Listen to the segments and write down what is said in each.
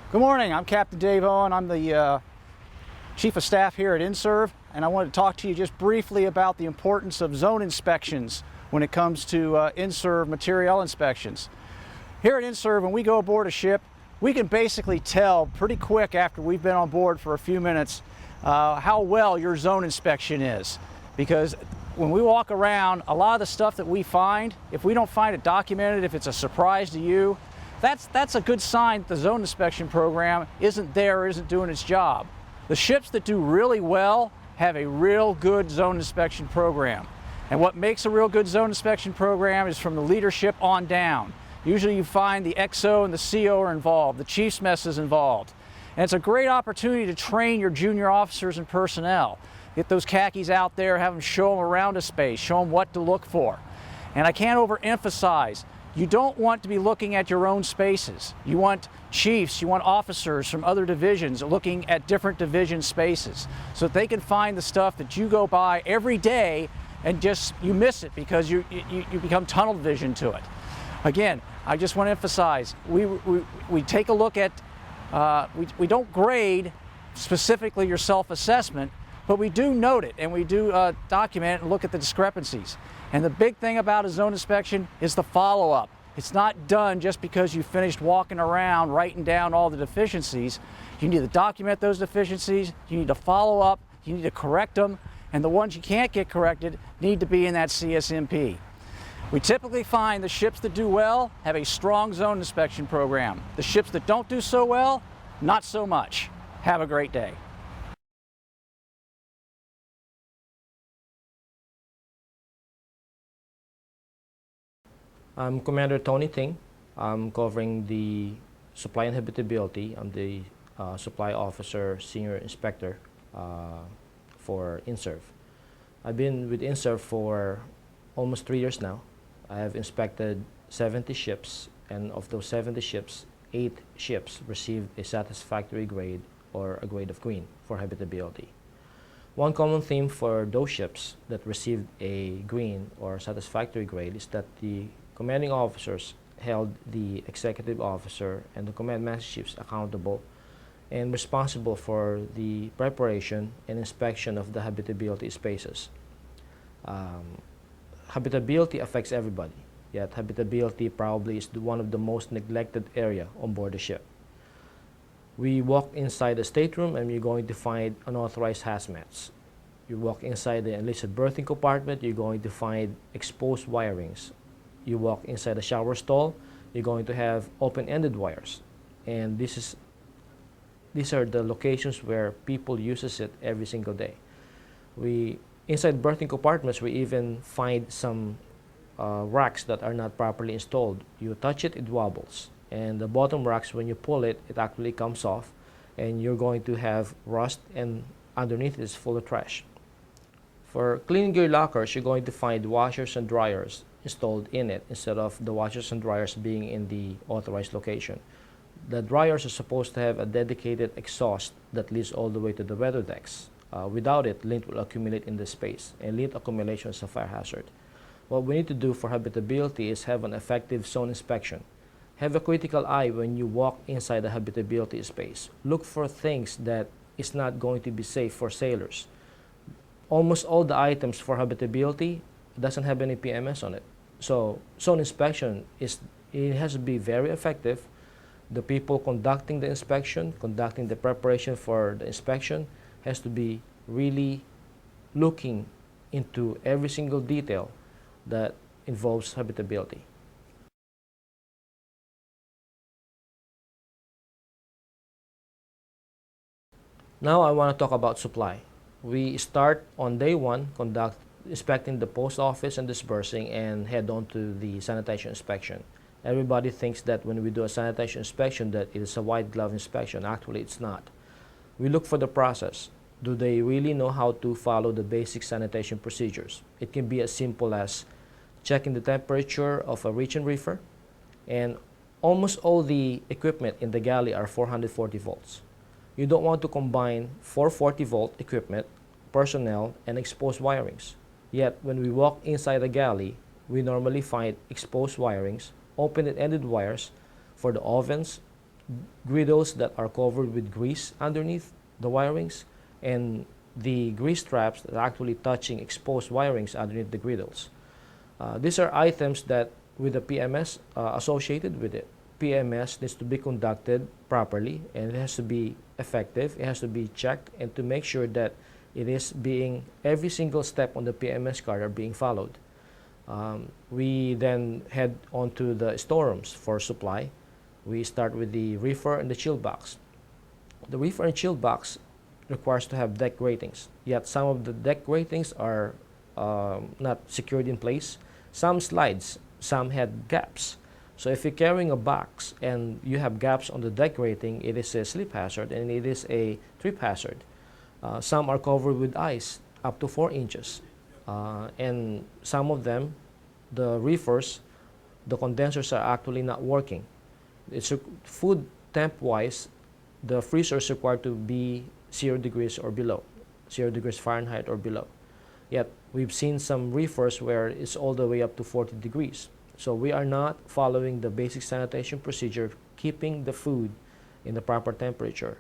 Good morning, I'm Captain Dave Owen. I'm the Chief of Staff here at INSURV, and I wanted to talk to you just briefly about the importance of zone inspections when it comes to INSURV materiel inspections. Here at INSURV, when we go aboard a ship, we can basically tell pretty quick after we've been on board for a few minutes how well your zone inspection is. Because when we walk around, a lot of the stuff that we find, if we don't find it documented, if it's a surprise to you, that's a good sign that the zone inspection program isn't there or isn't doing its job. The ships that do really well have a real good zone inspection program. And what makes a real good zone inspection program is from the leadership on down. Usually you find the XO and the CO are involved, the chief's mess is involved. And it's a great opportunity to train your junior officers and personnel. Get those khakis out there, have them show them around a space, show them what to look for. And I can't overemphasize, you don't want to be looking at your own spaces. You want chiefs, you want officers from other divisions looking at different division spaces so that they can find the stuff that you go by every day and just you miss it because you become tunnel vision to it. Again, I just want to emphasize, we take a look at, we don't grade specifically your self-assessment, but we do note it and we do document it and look at the discrepancies. And the big thing about a zone inspection is the follow-up. It's not done just because you finished walking around writing down all the deficiencies. You need to document those deficiencies, you need to follow up, you need to correct them, and the ones you can't get corrected need to be in that CSMP. We typically find the ships that do well have a strong zone inspection program. The ships that don't do so well, not so much. Have a great day. I'm Commander Tony Ting. I'm covering the supply and habitability. I'm the supply officer, senior inspector for INSURV. I've been with INSURV for almost 3 years now. I have inspected 70 ships, and of those 70 ships, 8 ships received a satisfactory grade or a grade of green for habitability. One common theme for those ships that received a green or satisfactory grade is that the commanding officers held the executive officer and the command master chiefs accountable and responsible for the preparation and inspection of the habitability spaces. Habitability affects everybody, yet habitability probably is one of the most neglected area on board the ship. We walk inside the stateroom and you're going to find unauthorized hazmats. You walk inside the enlisted berthing compartment, you're going to find exposed wirings. You walk inside the shower stall, you're going to have open-ended wires. And these are the locations where people uses it every single day. Inside berthing compartments, we even find some racks that are not properly installed. You touch it, it wobbles. And the bottom racks, when you pull it, it actually comes off. And you're going to have rust, and underneath it is full of trash. For cleaning gear lockers, you're going to find washers and dryers installed in it instead of the washers and dryers being in the authorized location. The dryers are supposed to have a dedicated exhaust that leads all the way to the weather decks. Without it, lint will accumulate in the space, and lint accumulation is a fire hazard. What we need to do for habitability is have an effective zone inspection. Have a critical eye when you walk inside the habitability space. Look for things that is not going to be safe for sailors. Almost all the items for habitability doesn't have any PMS on it. So zone inspection it has to be very effective. The people conducting the inspection, conducting the preparation for the inspection has to be really looking into every single detail that involves habitability. Now I want to talk about supply. We start on day one, inspecting the post office and dispersing, and head on to the sanitation inspection. Everybody thinks that when we do a sanitation inspection that it is a white glove inspection. Actually, it's not. We look for the process. Do they really know how to follow the basic sanitation procedures? It can be as simple as checking the temperature of a reach and reefer, and almost all the equipment in the galley are 440 volts. You don't want to combine 440 volt equipment, personnel, and exposed wirings. Yet, when we walk inside a galley, we normally find exposed wirings, open and ended wires for the ovens, griddles that are covered with grease underneath the wirings, and the grease traps that are actually touching exposed wirings underneath the griddles. These are items that with the PMS associated with it. PMS needs to be conducted properly, and it has to be effective. It has to be checked, and to make sure that it is being, every single step on the PMS card are being followed. We then head on to the storerooms for supply. We start with the reefer and the chill box. The reefer and chill box requires to have deck gratings, yet some of the deck gratings are not secured in place. Some slides, some had gaps. So if you're carrying a box and you have gaps on the deck grating, it is a slip hazard and it is a trip hazard. Some are covered with ice up to 4 inches. And some of them, the reefers, the condensers are actually not working. It's food temp-wise, the freezer is required to be 0 degrees or below, 0 degrees Fahrenheit or below. Yet we've seen some reefers where it's all the way up to 40 degrees. So we are not following the basic sanitation procedure, keeping the food in the proper temperature.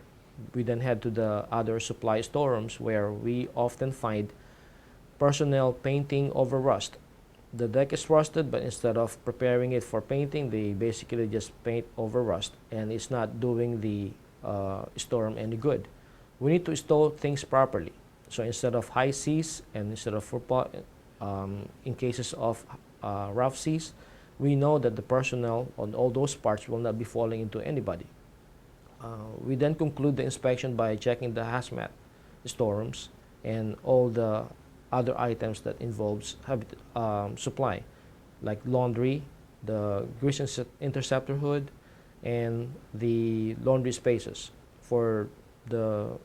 We then head to the other supply storerooms where we often find personnel painting over rust. The deck is rusted, but instead of preparing it for painting, they basically just paint over rust, and it's not doing the storeroom any good. We need to store things properly. So instead of high seas and instead of in cases of rough seas, we know that the personnel on all those parts will not be falling into anybody. We then conclude the inspection by checking the hazmat storerooms and all the other items that involves supply, like laundry, the grease interceptor hood, and the laundry spaces. For the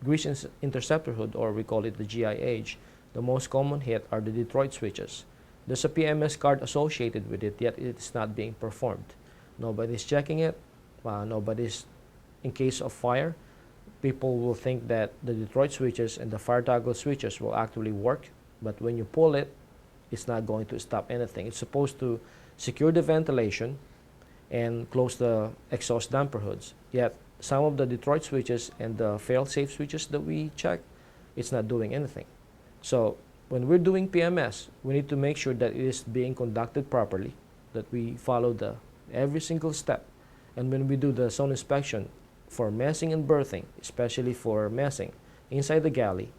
grease interceptor hood, or we call it the GIH, the most common hit are the Detroit switches. There's a PMS card associated with it, yet it is not being performed. Nobody's checking it. Nobody's, in case of fire, people will think that the Detroit switches and the fire toggle switches will actually work, but when you pull it, it's not going to stop anything. It's supposed to secure the ventilation and close the exhaust damper hoods. Yet some of the Detroit switches and the fail-safe switches that we check, it's not doing anything. So when we're doing PMS, we need to make sure that it is being conducted properly, that we follow every single step. And when we do the zone inspection for messing and berthing, especially for messing, inside the galley,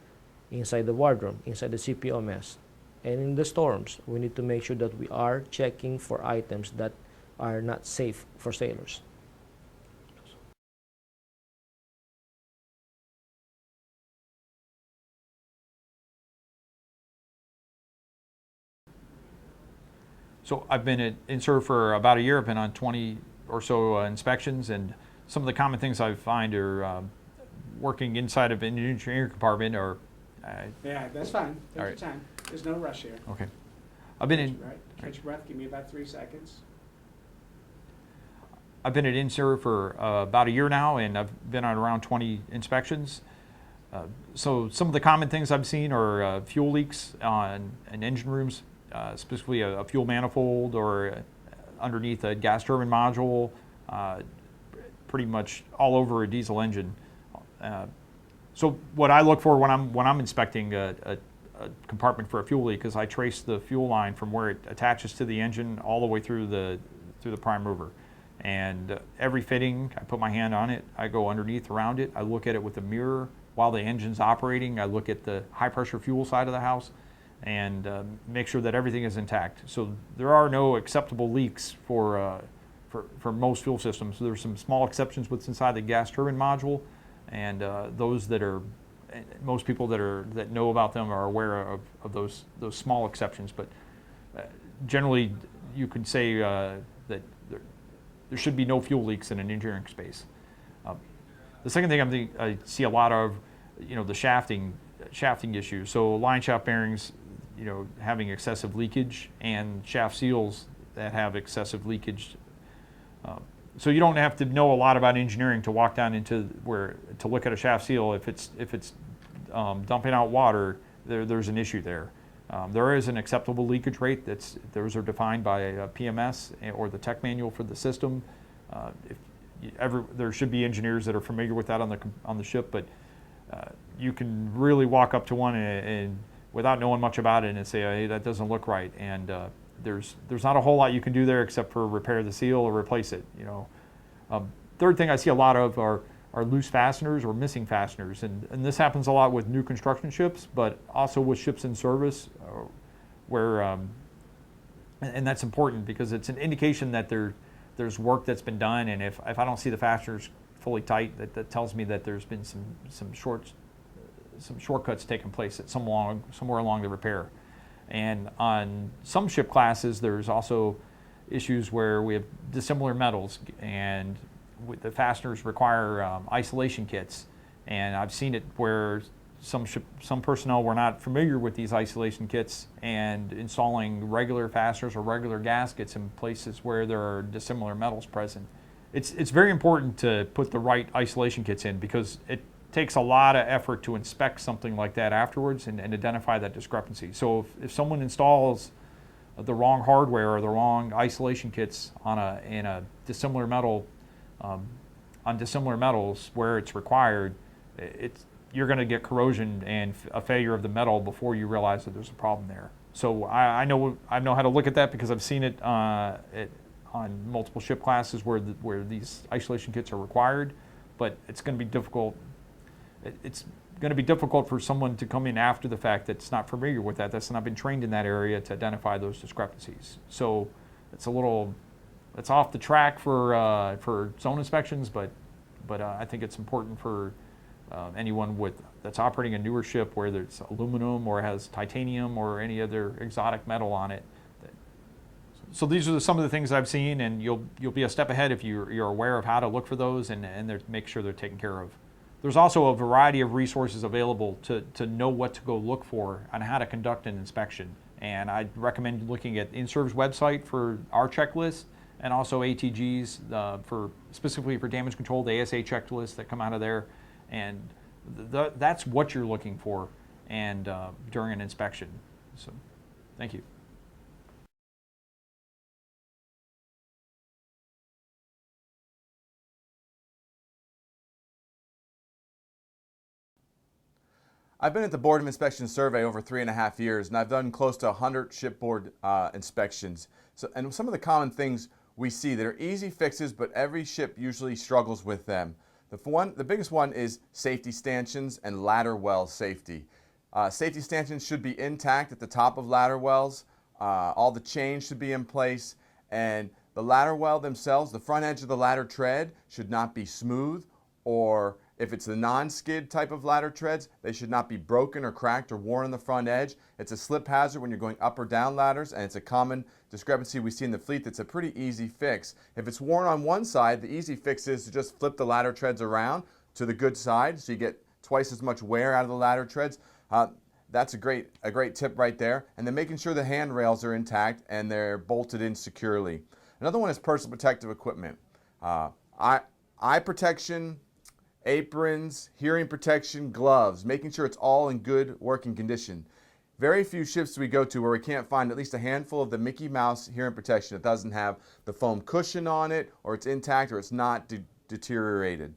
inside the wardroom, inside the CPO mess, and in the storms, we need to make sure that we are checking for items that are not safe for sailors. So I've been at INSURV for about a year. I've been on 20 or so inspections, and some of the common things I find are working inside of an engineering compartment or... Yeah, that's fine. Take All your right. time. There's no rush here. Okay. I've been in... Right. Catch your breath. Give me about 3 seconds. I've been at INSURV for about a year now, and I've been on around 20 inspections. So some of the common things I've seen are fuel leaks in engine rooms, specifically a fuel manifold or underneath a gas turbine module, pretty much all over a diesel engine. So what I look for when I'm inspecting a compartment for a fuel leak is I trace the fuel line from where it attaches to the engine all the way through the prime mover. And every fitting, I put my hand on it, I go underneath around it, I look at it with a mirror while the engine's operating, I look at the high pressure fuel side of the house and make sure that everything is intact. So there are no acceptable leaks for most fuel systems. So there's some small exceptions with inside the gas turbine module, and those that are, most people that know about them are aware of those small exceptions. But generally, you could say that there should be no fuel leaks in an engineering space. The second thing I see a lot of, the shafting issues. So line shaft bearings, having excessive leakage, and shaft seals that have excessive leakage. So you don't have to know a lot about engineering to walk down into to look at a shaft seal. If it's dumping out water, there's an issue there. There is an acceptable leakage rate. Those are defined by PMS or the tech manual for the system. If there should be engineers that are familiar with that on the ship, but you can really walk up to one and without knowing much about it and say, hey, that doesn't look right. And there's not a whole lot you can do there except for repair the seal or replace it. Third thing I see a lot of are loose fasteners or missing fasteners, and this happens a lot with new construction ships, but also with ships in service, where and that's important because it's an indication that there's work that's been done, and if I don't see the fasteners fully tight, that tells me that there's been some shortcuts taking place at somewhere along the repair. And on some ship classes, there's also issues where we have dissimilar metals, and the fasteners require isolation kits. And I've seen it where some personnel were not familiar with these isolation kits and installing regular fasteners or regular gaskets in places where there are dissimilar metals present. It's very important to put the right isolation kits in because it takes a lot of effort to inspect something like that afterwards and identify that discrepancy. So if someone installs the wrong hardware or the wrong isolation kits in a dissimilar metal, on dissimilar metals where it's required, you're going to get corrosion and a failure of the metal before you realize that there's a problem there. So I know how to look at that because I've seen it on multiple ship classes where these isolation kits are required, but it's going to be difficult. It's going to be difficult for someone to come in after the fact that's not familiar with that's not been trained in that area to identify those discrepancies. So it's off the track for zone inspections, but I think it's important for anyone that's operating a newer ship where there's aluminum or has titanium or any other exotic metal on it. So these are some of the things I've seen, and you'll be a step ahead if you're aware of how to look for those and make sure they're taken care of. There's also a variety of resources available to know what to go look for on how to conduct an inspection. And I'd recommend looking at INSURV's website for our checklist and also ATG's specifically for damage control, the ASA checklists that come out of there. And that's what you're looking for and during an inspection. So thank you. I've been at the Board of Inspection Survey over 3.5 years, and I've done close to 100 shipboard inspections. And some of the common things we see that are easy fixes, but every ship usually struggles with them. The biggest one is safety stanchions and ladder well safety. Safety stanchions should be intact at the top of ladder wells. All the chains should be in place, and the ladder well themselves, the front edge of the ladder tread should not be smooth, or if it's the non-skid type of ladder treads, they should not be broken or cracked or worn on the front edge. It's a slip hazard when you're going up or down ladders, and it's a common discrepancy we see in the fleet that's a pretty easy fix. If it's worn on one side, the easy fix is to just flip the ladder treads around to the good side so you get twice as much wear out of the ladder treads. That's a great tip right there. And then making sure the handrails are intact and they're bolted in securely. Another one is personal protective equipment. Eye protection, aprons, hearing protection, gloves, making sure it's all in good working condition. Very few ships we go to where we can't find at least a handful of the Mickey Mouse hearing protection that doesn't have the foam cushion on it, or it's intact, or it's not deteriorated.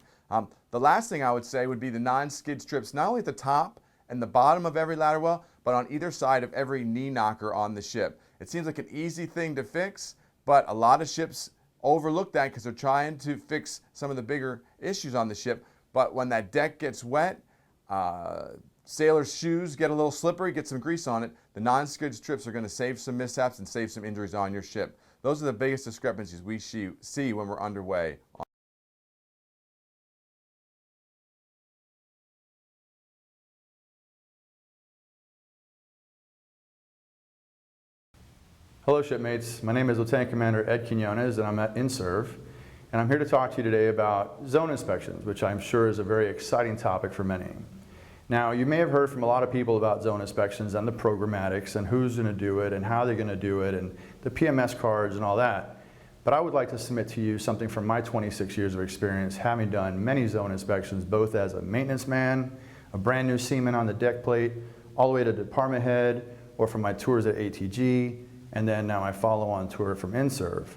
The last thing I would say would be the non-skid strips, not only at the top and the bottom of every ladder well, but on either side of every knee knocker on the ship. It seems like an easy thing to fix, but a lot of ships overlook that because they're trying to fix some of the bigger issues on the ship. But when that deck gets wet, sailors' shoes get a little slippery, get some grease on it, the non-skid strips are going to save some mishaps and save some injuries on your ship. Those are the biggest discrepancies we see when we're underway. Hello shipmates, my name is Lieutenant Commander Ed Quinones and I'm at INSURV. And I'm here to talk to you today about zone inspections, which I'm sure is a very exciting topic for many. Now, you may have heard from a lot of people about zone inspections and the programmatics and who's going to do it and how they're going to do it and the PMS cards and all that. But I would like to submit to you something from my 26 years of experience, having done many zone inspections, both as a maintenance man, a brand new seaman on the deck plate, all the way to department head, or from my tours at ATG, and then now my follow-on tour from INSURV.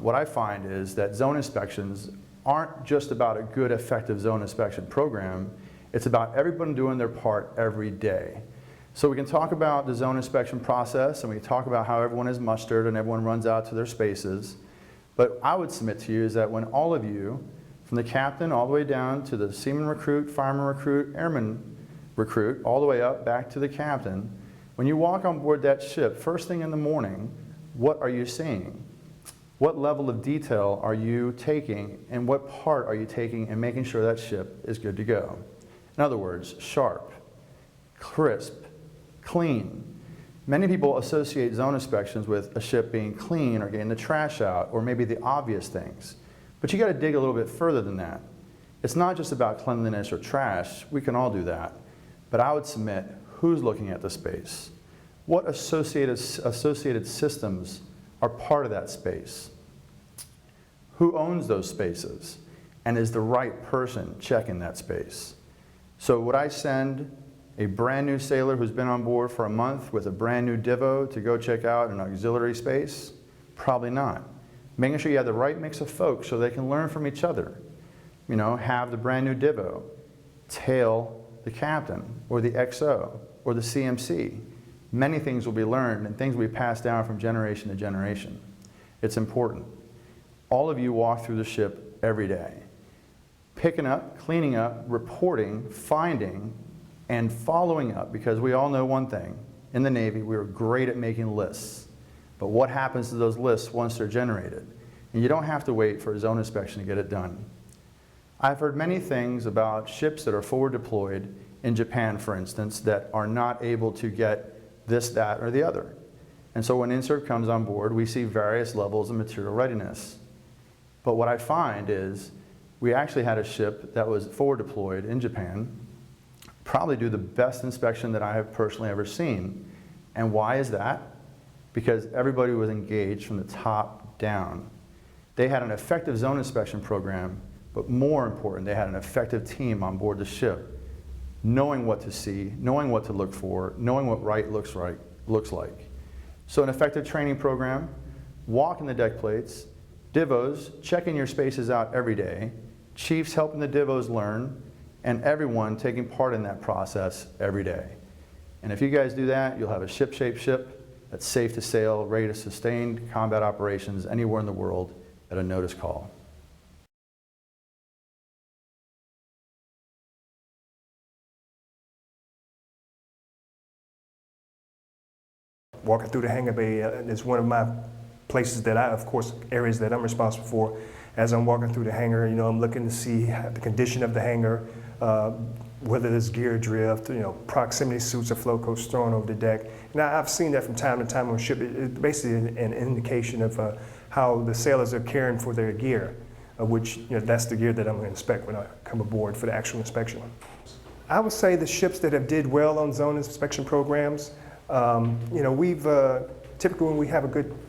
what I find is that zone inspections aren't just about a good, effective zone inspection program. It's about everyone doing their part every day. So we can talk about the zone inspection process, and we can talk about how everyone is mustered and everyone runs out to their spaces. But I would submit to you is that when all of you, from the captain all the way down to the seaman recruit, fireman recruit, airman recruit, all the way up back to the captain, when you walk on board that ship, first thing in the morning, what are you seeing? What level of detail are you taking, and what part are you taking in making sure that ship is good to go? In other words, sharp, crisp, clean. Many people associate zone inspections with a ship being clean or getting the trash out, or maybe the obvious things. But you got to dig a little bit further than that. It's not just about cleanliness or trash. We can all do that. But I would submit, who's looking at the space? What associated systems are part of that space? Who owns those spaces? And is the right person checking that space? So would I send a brand new sailor who's been on board for a month with a brand new Divo to go check out an auxiliary space? Probably not. Making sure you have the right mix of folks so they can learn from each other. You know, have the brand new Divo tail the captain or the XO or the CMC. Many things will be learned and things will be passed down from generation to generation. It's important. All of you walk through the ship every day, picking up, cleaning up, reporting, finding, and following up, because we all know one thing. In the Navy, we are great at making lists. But what happens to those lists once they're generated? And you don't have to wait for a zone inspection to get it done. I've heard many things about ships that are forward deployed in Japan, for instance, that are not able to get this, that, or the other. And so when INSURV comes on board, we see various levels of material readiness. But what I find is we actually had a ship that was forward deployed in Japan probably do the best inspection that I have personally ever seen. And why is that? Because everybody was engaged from the top down. They had an effective zone inspection program, but more important, they had an effective team on board the ship, knowing what to see, knowing what to look for, knowing what right looks like. So an effective training program, walking the deck plates, divos, checking your spaces out every day, chiefs helping the divos learn, and everyone taking part in that process every day. And if you guys do that, you'll have a ship-shaped ship that's safe to sail, ready to sustain combat operations anywhere in the world at a notice call. Walking through the Hangar Bay is one of my places that areas that I'm responsible for. As I'm walking through the hangar, you know, I'm looking to see the condition of the hangar, whether there's gear drift, you know, proximity suits or flow coats thrown over the deck. Now, I've seen that from time to time on ship. It's basically an indication of how the sailors are caring for their gear, which, you know, that's the gear that I'm going to inspect when I come aboard for the actual inspection. I would say the ships that have did well on zone inspection programs, you know, we've typically when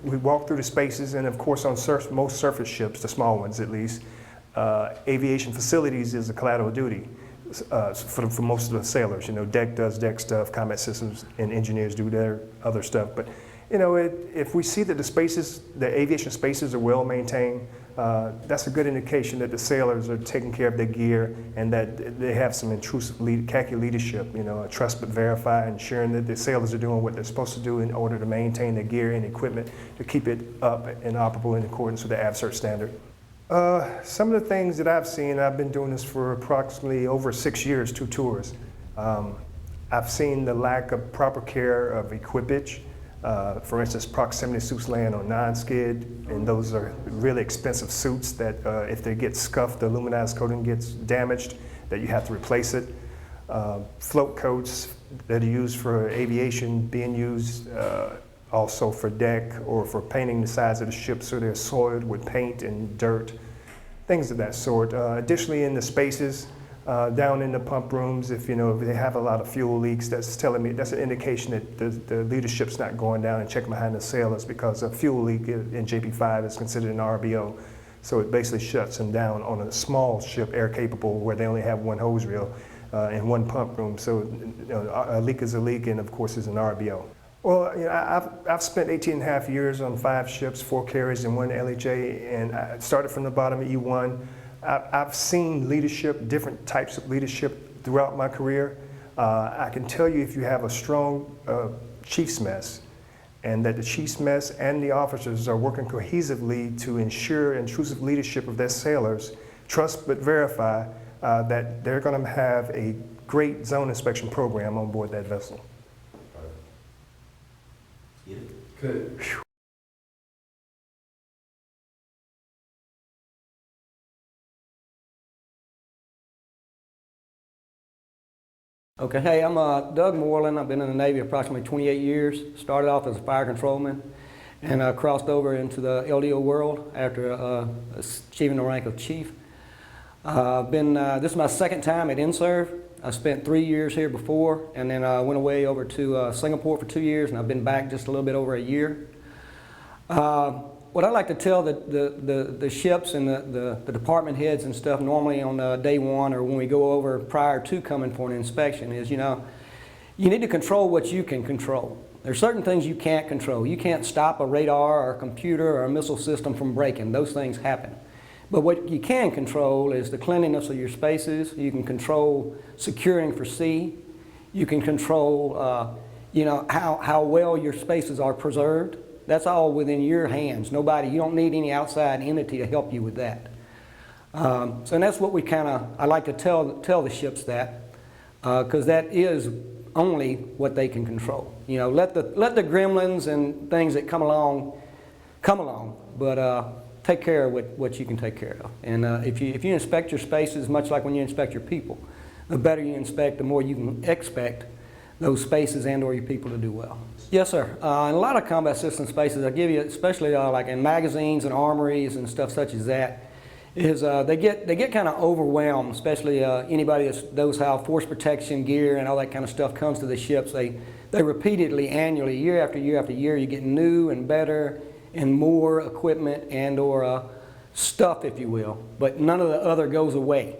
we walk through the spaces, and of course on most surface ships, the small ones at least, aviation facilities is a collateral duty for most of the sailors. You know, deck does deck stuff, combat systems and engineers do their other stuff. But you know, if we see that the aviation spaces are well maintained, that's a good indication that the sailors are taking care of their gear and that they have some intrusive khaki leadership, you know, trust but verify, ensuring that the sailors are doing what they're supposed to do in order to maintain their gear and equipment to keep it up and operable in accordance with the AVCERT standard. Some of the things that I've seen, I've been doing this for approximately over 6 years, 2 tours. I've seen the lack of proper care of equipage. For instance, proximity suits laying on non-skid, and those are really expensive suits that if they get scuffed, the aluminized coating gets damaged, that you have to replace it. Float coats that are used for aviation being used also for deck or for painting the sides of the ship so they're soiled with paint and dirt, things of that sort. Additionally, in the spaces, down in the pump rooms, if they have a lot of fuel leaks, that's an indication that the leadership's not going down and checking behind the sailors, because a fuel leak in JP5 is considered an RBO. So it basically shuts them down on a small ship, air capable, where they only have one hose reel and one pump room. So a leak is a leak, and of course is an RBO. Well, you know, I've spent 18 and a half years on 5 ships, 4 carriers, and 1 LHA, and I started from the bottom of E1. I've seen leadership, different types of leadership throughout my career. I can tell you if you have a strong chief's mess, and that the chief's mess and the officers are working cohesively to ensure intrusive leadership of their sailors, trust but verify, that they're going to have a great zone inspection program on board that vessel. Good. Okay, hey, I'm Doug Moreland. I've been in the Navy approximately 28 years. Started off as a fire controlman and crossed over into the LDO world after achieving the rank of chief. This is my second time at INSURV. I spent 3 years here before, and then I went away over to Singapore for 2 years, and I've been back just a little bit over a year. What I like to tell the ships and the department heads and stuff normally on day one or when we go over prior to coming for an inspection is, you know, you need to control what you can control. There's certain things you can't control. You can't stop a radar or a computer or a missile system from breaking. Those things happen. But what you can control is the cleanliness of your spaces. You can control securing for sea. You can control, you know, how well your spaces are preserved. That's all within your hands. You don't need any outside entity to help you with that. And that's what I like to tell the ships that, because that is only what they can control. You know, let the gremlins and things that come along, but take care of what you can take care of. And if you inspect your spaces, much like when you inspect your people, the better you inspect, the more you can expect those spaces and or your people to do well. Yes, sir. In a lot of combat system spaces, I give you, especially like in magazines and armories and stuff such as that, is they get kind of overwhelmed, especially anybody that knows how force protection gear and all that kind of stuff comes to the ships. They repeatedly, annually, year after year after year, you get new and better and more equipment and or stuff, if you will, but none of the other goes away.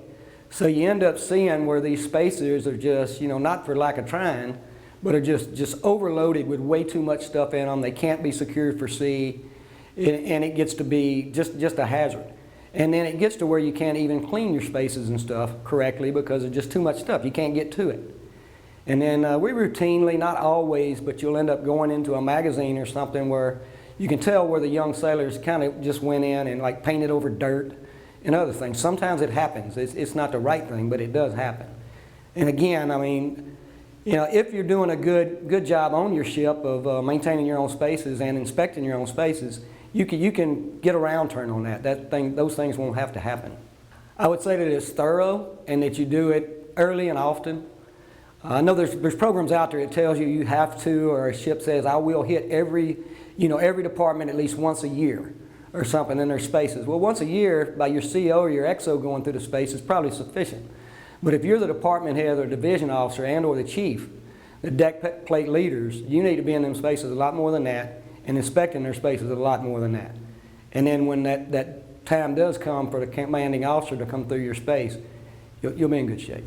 So you end up seeing where these spacers are just, you know, not for lack of trying, but are just overloaded with way too much stuff in them. They can't be secured for sea, and it gets to be just a hazard. And then it gets to where you can't even clean your spaces and stuff correctly because there's just too much stuff. You can't get to it. And then we routinely, not always, but you'll end up going into a magazine or something where you can tell where the young sailors kind of just went in and like painted over dirt and other things. Sometimes it happens. It's not the right thing, but it does happen. And again, I mean, you know, if you're doing a good job on your ship of maintaining your own spaces and inspecting your own spaces, you can get around turn on that. Those things won't have to happen. I would say that it's thorough and that you do it early and often. I know there's programs out there that tells you have to, or a ship says I will hit every department at least once a year or something in their spaces. Well, once a year by your CO or your XO going through the space is probably sufficient. But if you're the department head or division officer and or the chief, the deck plate leaders, you need to be in them spaces a lot more than that and inspecting their spaces a lot more than that. And then when that time does come for the commanding officer to come through your space, you'll be in good shape.